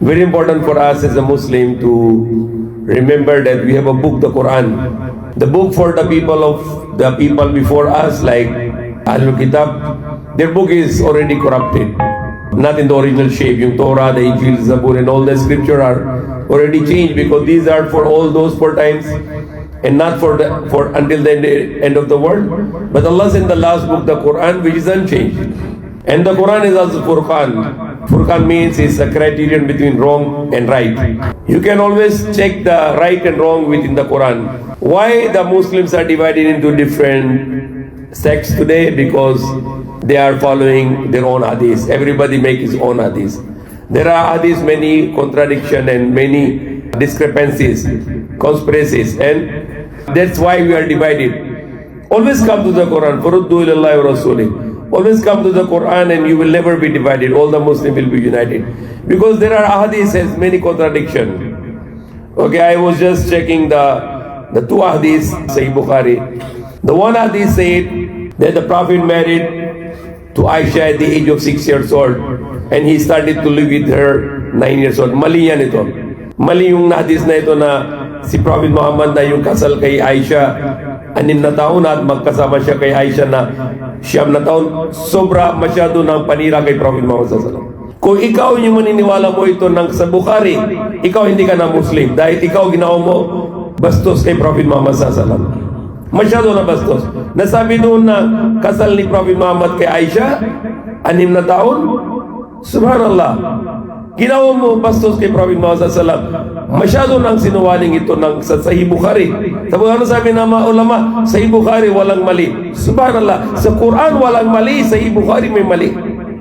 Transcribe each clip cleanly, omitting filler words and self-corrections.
Very important for us as a Muslim to remember that we have a book, the Quran. The book for the people before us, like Ahlul Kitab, their book is already corrupted. Not in the original shape. Yung Torah, the Injil, Zabur, and all the scripture are already changed, because these are for all those four times and not for until the end of the world. But Allah sent the last book, the Quran, which is unchanged. And the Quran is also Furqan. Furqan means it's a criterion between wrong and right. You can always check the right and wrong within the Quran. Why the Muslims are divided into different sects today? Because they are following their own hadith. Everybody makes his own hadith. There are hadith many contradictions and many discrepancies, conspiracies, and that's why we are divided. Always come to the Quran. Faruddu ilallahi wa rasulih. Always come to the Quran and you will never be divided. All the Muslims will be united. Because there are hadiths has many contradictions. Okay, I was just checking the two hadiths, Sahih Bukhari. The one hadith said that the Prophet married to Aisha at the age of 6 years old, and he started to live with her 9 years old. Mali yan ito. Mali yung hadith na ito na si Prophet Muhammad na yung kasal kay Aisha 6 na taon at magkasama siya kay Aisha na 9 na taon. Sobra masyado ng panira kay Prophet Muhammad SAW. Kung ikaw yung maniniwala mo ito sa Bukhari, ikaw hindi ka na Muslim dahil ikaw ginawa mo bastos kay Prophet Muhammad SAW. Masyado na bastos. Nasabi doon na kasal ni Prophet Muhammad kay Aisha 6 na taon. Subhanallah. Ginawa mo bastos kay Prophet Muhammad SAW. Masyado nang sinuwaling ito sa Sahih Bukhari. Tapos ano sabi ng mga ulama? Sahih Bukhari walang mali. Subhanallah. Sa Quran walang mali, Sahih Bukhari may mali.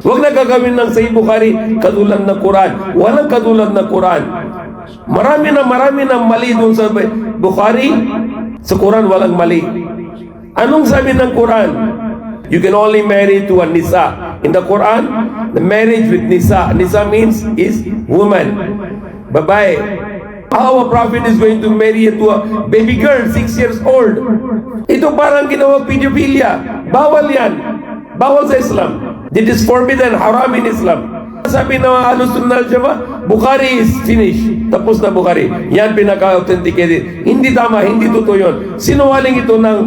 Huwag na gagawin ng Sahih Bukhari katulad ng Quran. Walang katulad ng Quran. Marami na mali doon sa Bukhari. Sa Quran walang mali. Anong sabi ng Quran? You can only marry to a nisa. In the Quran, the marriage with nisa means is woman, babae. How a prophet is going to marry to a baby girl 6 years old? Ito parang ginawa pedophilia. Bawal yan. Bawal sa Islam. It is forbidden, haram in Islam. Sabi na mga Ahlus Sunnah wal Jama'ah, Bukhari is finished. Tapos na Bukhari. Yan pinaka-authenticated. Hindi tama, hindi totoo yun. Sinungaling ito ng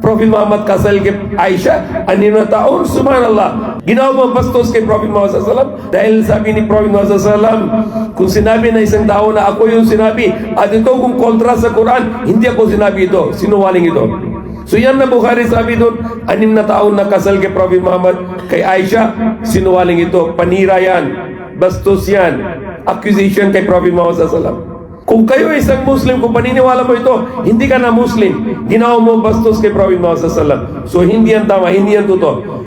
Prophet Muhammad kasal kay Aisha 6 na taon. Subhanallah. Ginawa mo bastos kay Prophet Muhammad SAW. Dahil sabi ni Prophet Muhammad SAW, kung sinabi na isang tao na ako yung sinabi, at ito kung kontra sa Quran, hindi ako sinabi ito. Sinungaling ito. So yan na Bukhari sabi doon, 6 na taon na kasal kay Prophet Muhammad kay Aisha, sinungaling ito. Panira yan. Bastos yan. Accusation kay Prophet Muhammad SAW. Kung kayo isang Muslim, kung paniniwala mo ito, hindi ka na Muslim. Ginawa mo bastos kay Prophet Muhammad SAW. So hindi yan tama, hindi yan totoo.